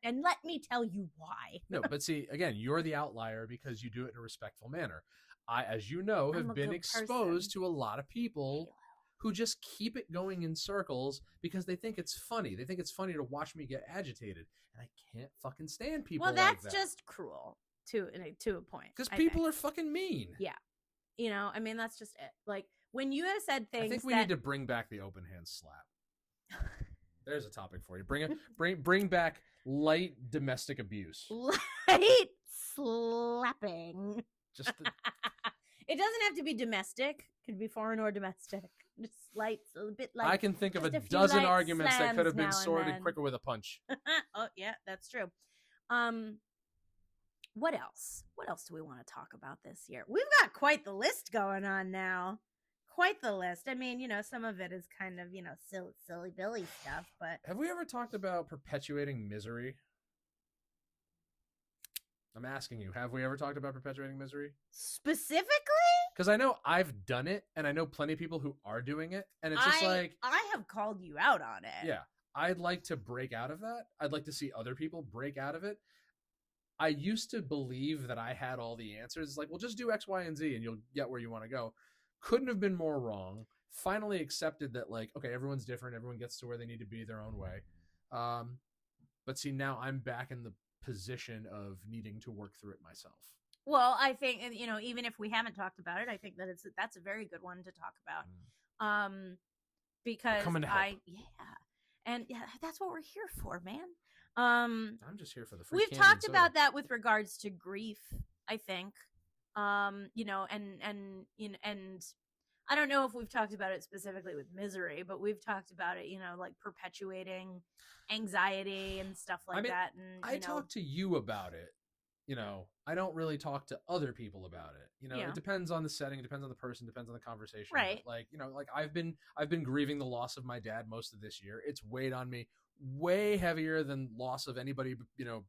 me tell you why. No, but see, again, you're the outlier because you do it in a respectful manner. I, as you know, have been exposed to a lot of people who just keep it going in circles because they think it's funny. They think it's funny to watch me get agitated. And I can't fucking stand people like that. Well, that's just cruel to a point. Because people are fucking mean. Yeah. That's just it. Like, when you have said things I think we need to bring back the open hand slap. There's a topic for you. Bring back light domestic abuse. Light slapping. It doesn't have to be domestic. It could be foreign or domestic. Just light, a bit light. I can think of a dozen arguments that could have been sorted quicker with a punch. Oh, yeah, that's true. What else? What else do we want to talk about this year? We've got quite the list going on now. Quite the list. I mean, some of it is kind of, silly Billy stuff, but... Have we ever talked about perpetuating misery? I'm asking you, have we ever talked about perpetuating misery? Specifically? Because I know I've done it, and I know plenty of people who are doing it, and it's just I have called you out on it. Yeah. I'd like to break out of that. I'd like to see other people break out of it. I used to believe that I had all the answers. It's like, well, just do X, Y, and Z, and you'll get where you want to go. Couldn't have been more wrong. Finally accepted that, okay, everyone's different. Everyone gets to where they need to be their own way. But see, now I'm back in the position of needing to work through it myself. Well, I think, even if we haven't talked about it, I think that that's a very good one to talk about. Because and that's what we're here for, man. I'm just here for the free We've talked about that with regards to grief, I think. And I don't know if we've talked about it specifically with misery, but we've talked about it, like perpetuating anxiety and stuff like that. And I talk to you about it. I don't really talk to other people about it. It depends on the setting, it depends on the person, depends on the conversation. Right. But like I've been grieving the loss of my dad most of this year. It's weighed on me way heavier than loss of anybody,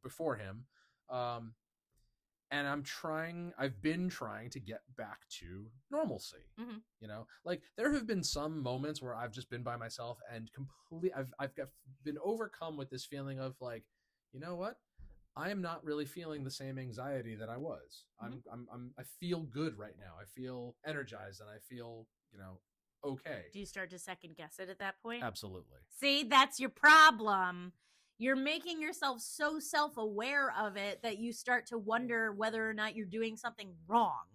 before him. And I've been trying to get back to normalcy. Mm-hmm. Like there have been some moments where I've just been by myself and I've been overcome with this feeling of like, you know what? I am not really feeling the same anxiety that I was. Mm-hmm. I feel good right now. I feel energized and I feel, okay. Do you start to second guess it at that point? Absolutely. See, that's your problem. You're making yourself so self-aware of it that you start to wonder whether or not you're doing something wrong.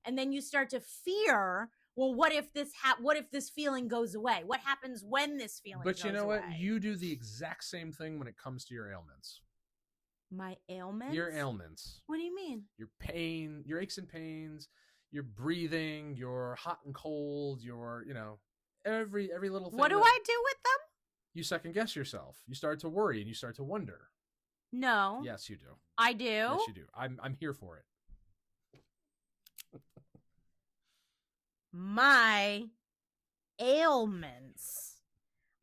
And then you start to fear, well, what if this feeling goes away? What happens when this feeling goes away? But you know what? You do the exact same thing when it comes to your ailments. My ailments? Your ailments. What do you mean? Your pain, your aches and pains, your breathing, your hot and cold, your, every little thing. What do I do with them? You second guess yourself. You start to worry and you start to wonder. No. Yes, you do. I do. Yes, you do. I'm here for it. My ailments.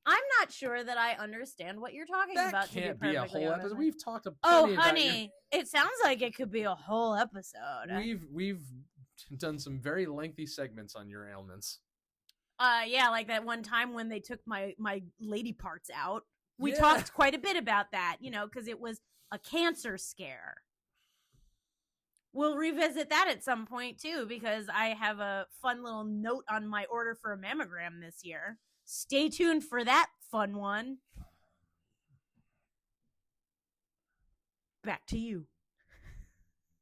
I'm not sure that I understand what you're talking about. That can't be a whole episode. We've talked about. Oh, honey, it sounds like it could be a whole episode. We've done some very lengthy segments on your ailments. Yeah, like that one time when they took my lady parts out. We talked quite a bit about that, because it was a cancer scare. We'll revisit that at some point too, because I have a fun little note on my order for a mammogram this year. Stay tuned for that fun one. Back to you.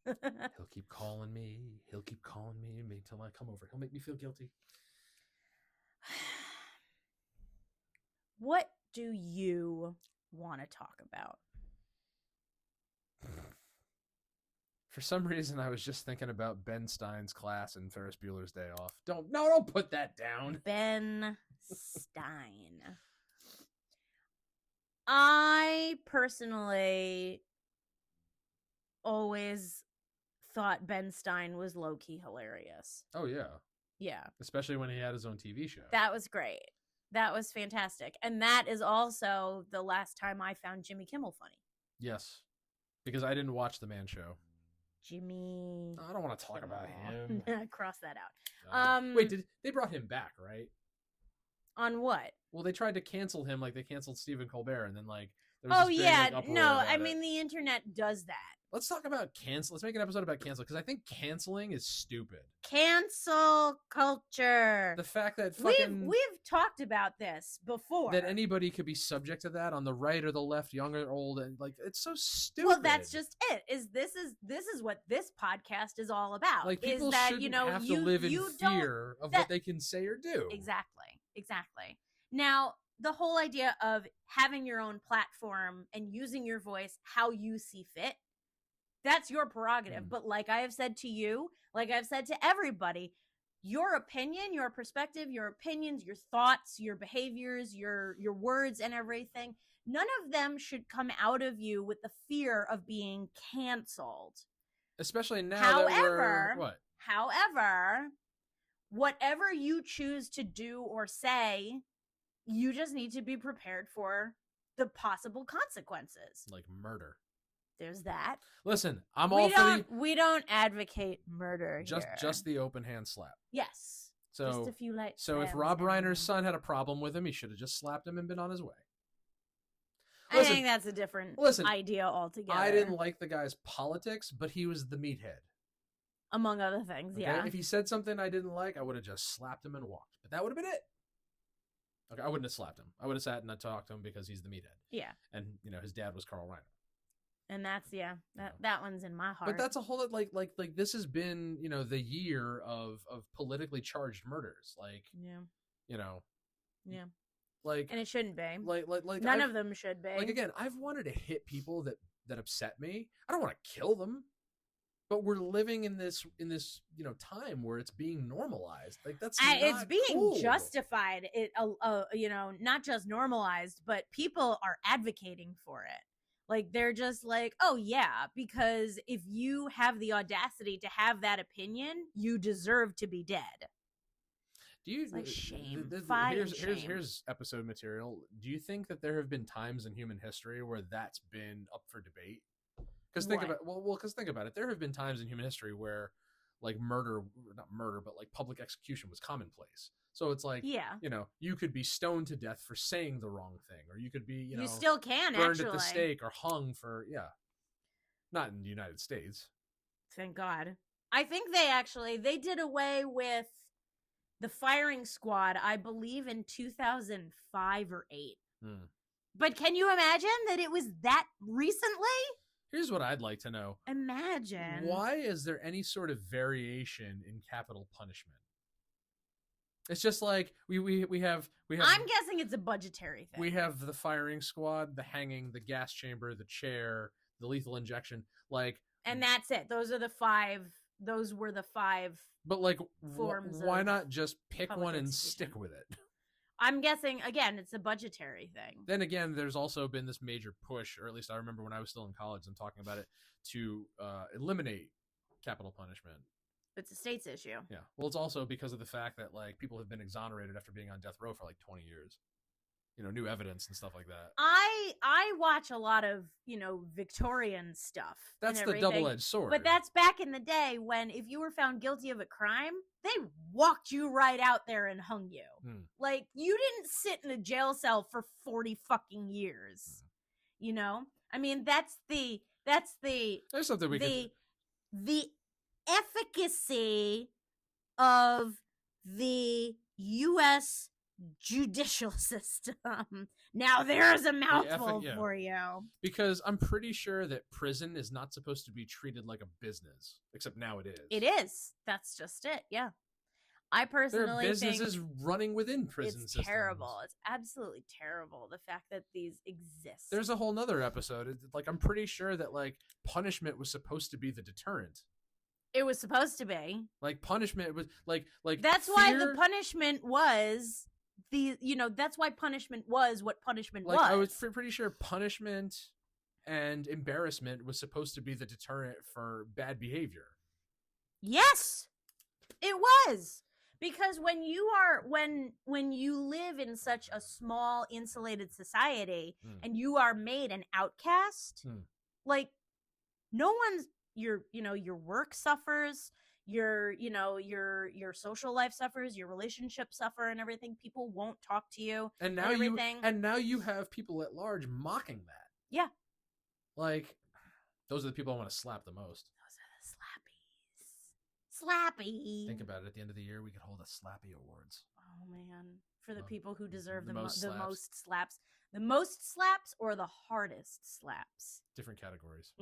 He'll keep calling me. He'll keep calling me until I come over. He'll make me feel guilty. What do you want to talk about? For some reason, I was just thinking about Ben Stein's class in Ferris Bueller's Day Off. Don't put that down. Ben Stein. I personally always thought Ben Stein was low-key hilarious. Oh, yeah. Yeah. Especially when he had his own TV show. That was great. That was fantastic. And that is also the last time I found Jimmy Kimmel funny. Yes. Because I didn't watch The Man Show. Jimmy. I don't want to talk about him. Cross that out. Wait, they brought him back, right? On what? Well, they tried to cancel him like they canceled Stephen Colbert, and then like there was this big, like, no, I mean the internet does that. Let's talk about cancel. Let's make an episode about cancel, because I think canceling is stupid. Cancel culture. The fact that we've talked about this before. That anybody could be subject to that on the right or the left, young or old, and like it's so stupid. Well, that's just it. This is what this podcast is all about. Like people is that, shouldn't have to live in fear of what they can say or do. Exactly. Now, the whole idea of having your own platform and using your voice how you see fit, that's your prerogative. But like I have said to you, like I've said to everybody, your opinion, your perspective, your opinions, your thoughts, your behaviors, your words and everything, none of them should come out of you with the fear of being canceled. Especially now However, whatever you choose to do or say, you just need to be prepared for the possible consequences. Like murder. There's that. Listen, we don't advocate murder here. Just the open hand slap. Yes. So just a few light. So if Rob Reiner's son had a problem with him, he should have just slapped him and been on his way. I think that's a different idea altogether. I didn't like the guy's politics, but he was the meathead. Among other things, okay? Yeah. If he said something I didn't like, I would have just slapped him and walked. But that would have been it. Okay, I wouldn't have slapped him. I would have sat and talked to him because he's the meathead. Yeah. And, his dad was Carl Reiner. And that's, that one's in my heart. But that's a whole, like this has been, the year of politically charged murders. Like, Yeah. Like, and it shouldn't be. Like none of them should be. Like, again, I've wanted to hit people that upset me. I don't want to kill them. But we're living in this time where it's being normalized. Like that's it's being cool. Justified. It not just normalized, but people are advocating for it. Like they're just like, oh yeah, because if you have the audacity to have that opinion, you deserve to be dead. Do you like shame? Here's episode material. Do you think that there have been times in human history where that's been up for debate? Because think about it. There have been times in human history where like not murder, but like public execution was commonplace. So it's like, you could be stoned to death for saying the wrong thing, or you could be, you still can burned at the stake or hung for, not in the United States. Thank God. I think they did away with the firing squad, I believe in 2005 or 8. But can you imagine that it was that recently? Here's what I'd like to know. Imagine. Why is there any sort of variation in capital punishment? It's just like we have. I'm guessing it's a budgetary thing. We have the firing squad, the hanging, the gas chamber, the chair, the lethal injection, and that's it. Those were the 5. But forms. Why not just pick one and stick with it? I'm guessing, again, it's a budgetary thing. Then again, there's also been this major push, or at least I remember when I was still in college, I'm talking about it, to eliminate capital punishment. It's a state's issue. Yeah. Well, it's also because of the fact that people have been exonerated after being on death row for 20 years. New evidence and stuff like that. I watch a lot of, Victorian stuff. That's the double-edged sword. But that's back in the day when if you were found guilty of a crime, they walked you right out there and hung you. You didn't sit in a jail cell for 40 fucking years. I mean, that's the There's something the efficacy of the U.S. judicial system. Now there's a mouthful for you. Because I'm pretty sure that prison is not supposed to be treated like a business, except now it is. It is. That's just it. Yeah. I personally think there are businesses running within prison systems. It's terrible. It's absolutely terrible, the fact that these exist. There's a whole nother episode. I'm pretty sure that punishment was supposed to be the deterrent. It was supposed to be. Punishment was that's why the punishment was that's why punishment was what punishment was. I was pretty sure punishment and embarrassment was supposed to be the deterrent for bad behavior. Yes, it was. Because when you live in such a small, insulated society and you are made an outcast, no one's your work suffers, your social life suffers, your relationships suffer, and everything. People won't talk to you, and now you have people at large mocking that. Yeah, those are the people I want to slap the most. Those are the Slappy. Think about it. At the end of the year, we could hold a Slappy Awards. Oh man, for the people who deserve the most slaps. The most slaps or the hardest slaps? Different categories.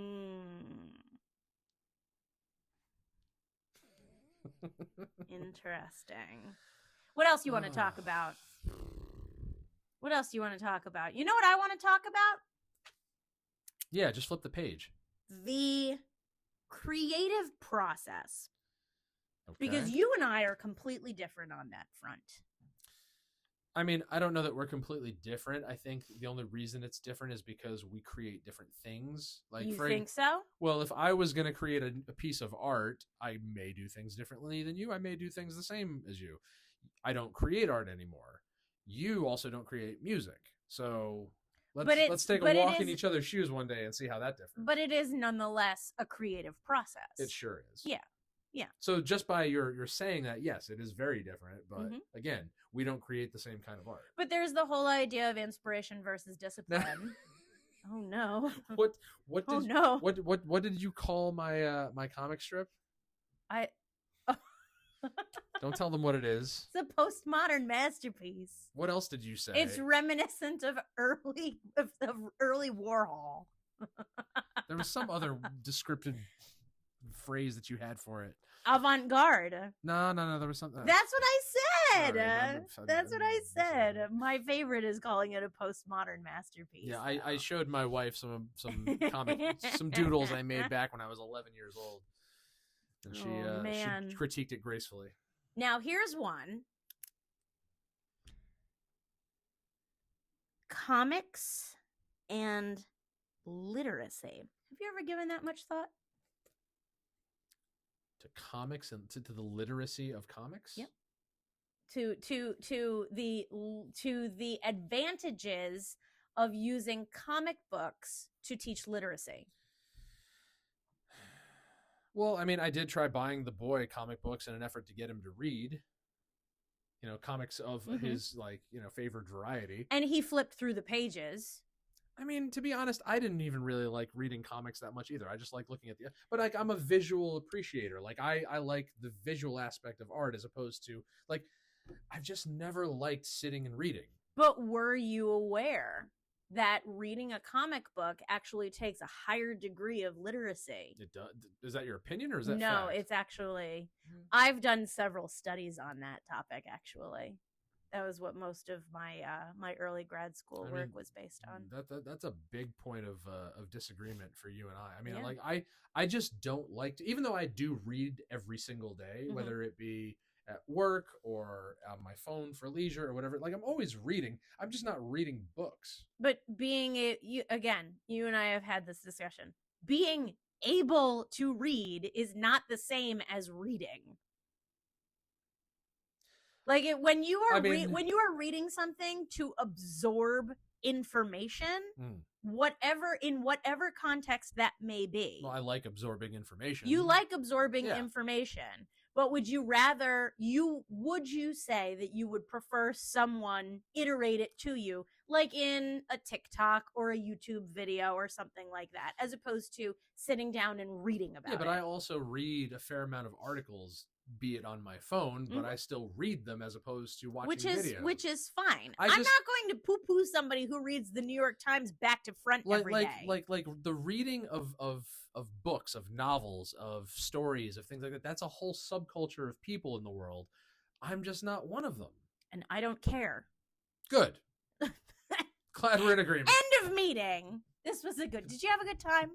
Interesting. What else you want to talk about? You know what I want to talk about? Yeah, just flip the page. The creative process. Okay. Because you and I are completely different on that front. I mean, I don't know that we're completely different. I think the only reason it's different is because we create different things. You think so? Well, if I was going to create a piece of art, I may do things differently than you. I may do things the same as you. I don't create art anymore. You also don't create music. So let's take a walk in each other's shoes one day and see how that differs. But it is nonetheless a creative process. It sure is. Yeah. Yeah. So just by your saying that, yes, it is very different. But again, we don't create the same kind of art. But there's the whole idea of inspiration versus discipline. Oh no! What did you call my my comic strip? Don't tell them what it is. It's a postmodern masterpiece. What else did you say? It's reminiscent of early Warhol. There was some other descriptive phrase that you had for it. Avant-garde. No. There was something. That's what I said. That's what I said. My favorite is calling it a postmodern masterpiece. Yeah, I showed my wife some comic some doodles I made back when I was 11 years old. And she critiqued it gracefully. Now, here's one. Comics and literacy. Have you ever given that much thought? To comics and to the literacy of comics? Yep. To the advantages of using comic books to teach literacy. Well, I mean, I did try buying the boy comic books in an effort to get him to read, comics of his, favored variety. And he flipped through the pages. I mean, to be honest, I didn't even really like reading comics that much either. I just like looking at but I'm a visual appreciator. Like, I like the visual aspect of art as opposed to, I've just never liked sitting and reading. But were you aware that reading a comic book actually takes a higher degree of literacy? It does. Is that your opinion or is that no? Fact? It's actually. I've done several studies on that topic. Actually, that was what most of my my early grad school work was based on. That's a big point of disagreement for you and I. I mean, I just don't like to, even though I do read every single day, whether it be at work or on my phone for leisure or whatever. I'm always reading. I'm just not reading books. But you and I have had this discussion. Being able to read is not the same as reading. When you are reading something to absorb information, in whatever context that may be. Well, I like absorbing information. You like absorbing information. But would you say that you would prefer someone iterate it to you, like in a TikTok or a YouTube video or something like that, as opposed to sitting down and reading about it? Yeah, but I also read a fair amount of articles, be it on my phone, but I still read them as opposed to watching videos. Which is fine. I'm not going to poo-poo somebody who reads the New York Times back to front every day. Like the reading of books, of novels, of stories, of things like that. That's a whole subculture of people in the world. I'm just not one of them. And I don't care. Good. Glad we're in agreement. End of meeting. This was did you have a good time?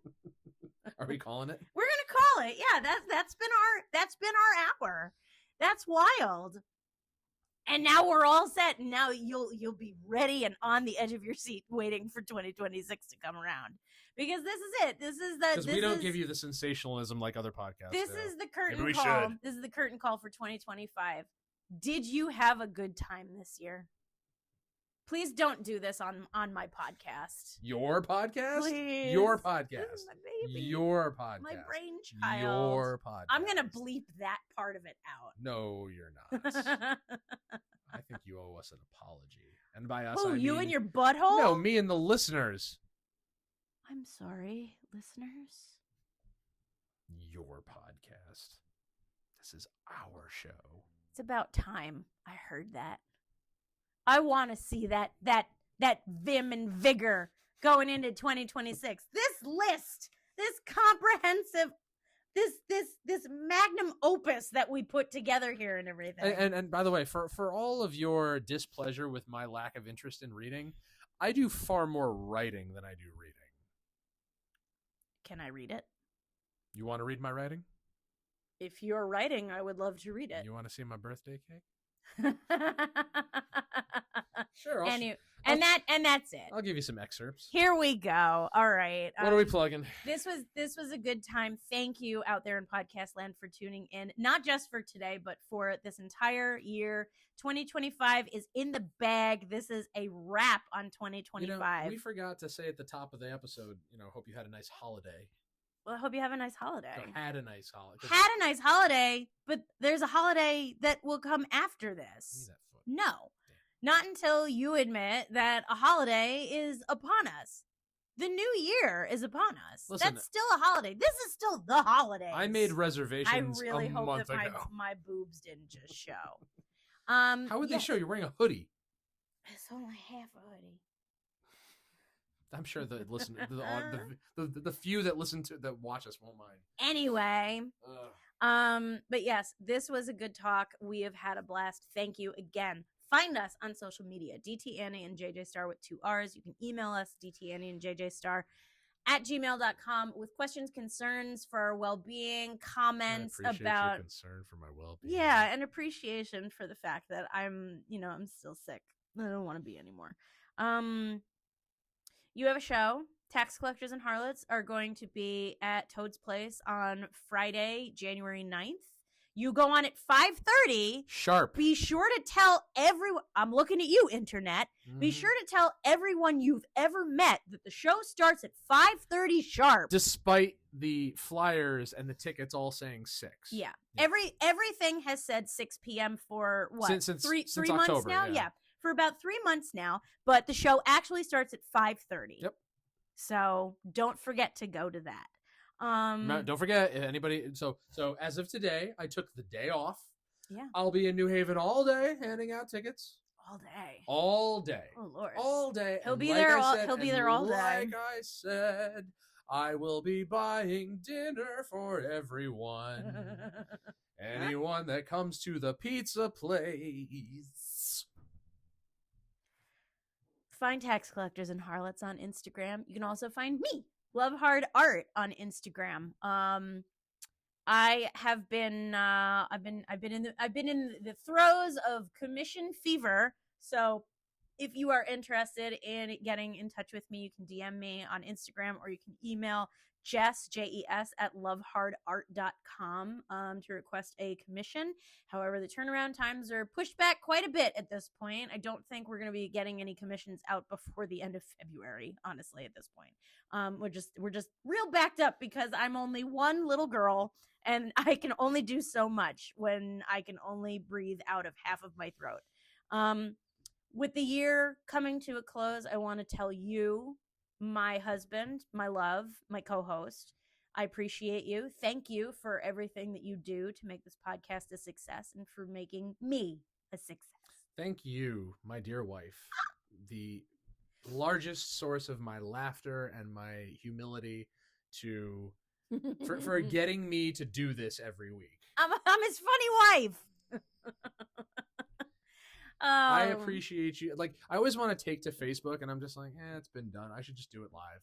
Are we calling it? We're gonna call it. Yeah, that's been our hour. That's wild. And now we're all set. And now you'll be ready and on the edge of your seat, waiting for 2026 to come around, because this is it. This is because we don't give you the sensationalism like other podcasts. This is the curtain call. This is the curtain call for 2025. Did you have a good time this year? Please don't do this on my podcast. Your podcast? Please. Your podcast. This is my baby. Your podcast. My brainchild. Your podcast. I'm going to bleep that part of it out. No, you're not. I think you owe us an apology. And by us, I mean... you and your butthole? No, me and the listeners. I'm sorry, listeners. Your podcast. This is our show. It's about time I heard that. I want to see that vim and vigor going into 2026. This list, this comprehensive, this magnum opus that we put together here and everything. And by the way, for all of your displeasure with my lack of interest in reading, I do far more writing than I do reading. Can I read it? You want to read my writing? If you're writing, I would love to read it. You want to see my birthday cake? Sure. And that's it. I'll give you some excerpts. Here we go. All right. What are we plugging? This was a good time. Thank you out there in podcast land for tuning in, not just for today, but for this entire year. 2025 is in the bag. This is a wrap on 2025. We forgot to say at the top of the episode, hope you had a nice holiday. Well, I hope you have a nice holiday. Had a nice holiday. Had a nice holiday, but there's a holiday that will come after this. No. Not until you admit that a holiday is upon us. The new year is upon us. Listen, that's still a holiday. This is still the holiday. I made reservations I really a hope month that ago. My boobs didn't just show. How would they show? You're wearing a hoodie. It's only half a hoodie. I'm sure the listener, the few that watch us won't mind. Anyway, but yes, this was a good talk. We have had a blast. Thank you again. Find us on social media, DT Annie and JJ Star with 2 R's. You can email us, DT Annie and JJ Star at gmail.com with questions, concerns for our well-being, comments about your concern for my well-being. Yeah, and appreciation for the fact that I'm still sick. I don't want to be anymore. You have a show. Tax Collectors and Harlots are going to be at Toad's Place on Friday, January 9th. You go on at 5:30. Sharp. Be sure to tell everyone. I'm looking at you, Internet. Be sure to tell everyone you've ever met that the show starts at 5:30 sharp. Despite the flyers and the tickets all saying 6. Yeah. Everything has said 6 p.m. for what? Since three October, months now? Yeah. For about 3 months now. But the show actually starts at 5:30. Yep. So don't forget to go to that. No, don't forget, anybody. So as of today, I took the day off. Yeah. I'll be in New Haven all day handing out tickets. All day. Oh Lord. All day. He'll be there all day. Like I said, I will be buying dinner for everyone. Anyone that comes to the pizza place. Find Tax Collectors and Harlots on Instagram. You can also find me, Love Hard Art, on Instagram. I have been I've been in the throes of commission fever. So if you are interested in getting in touch with me, you can DM me on Instagram, or you can email Jess, Jes, at loveheartart.com to request a commission. However, the turnaround times are pushed back quite a bit at this point. I don't think we're going to be getting any commissions out before the end of February, honestly, at this point. We're just real backed up because I'm only one little girl and I can only do so much when I can only breathe out of half of my throat. With the year coming to a close, I want to tell you, my husband, my love, my co-host, I appreciate you. Thank you for everything that you do to make this podcast a success and for making me a success. Thank you, my dear wife, the largest source of my laughter and my humility for getting me to do this every week. I'm his funny wife. I appreciate you. Like, I always want to take to Facebook, and I'm just like, it's been done. I should just do it live.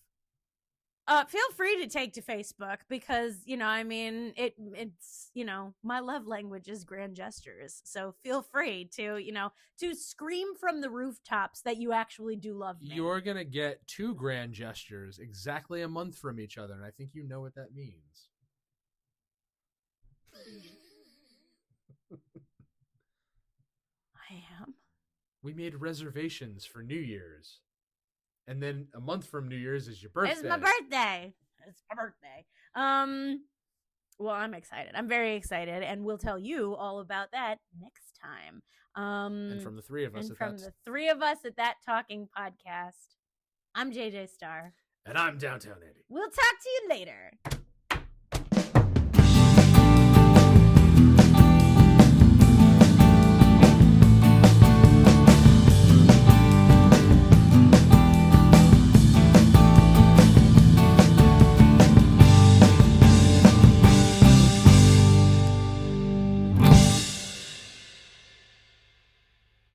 Feel free to take to Facebook because, it's, my love language is grand gestures. So feel free to, to scream from the rooftops that you actually do love me. You're going to get 2 grand gestures exactly a month from each other, and I think you know what that means. I am. We made reservations for New Year's. And then a month from New Year's is your birthday. It's my birthday. Well, I'm excited. I'm very excited. And we'll tell you all about that next time. And from the three of us at That Talking Podcast, I'm JJ Starr. And I'm Downtown Andy. We'll talk to you later.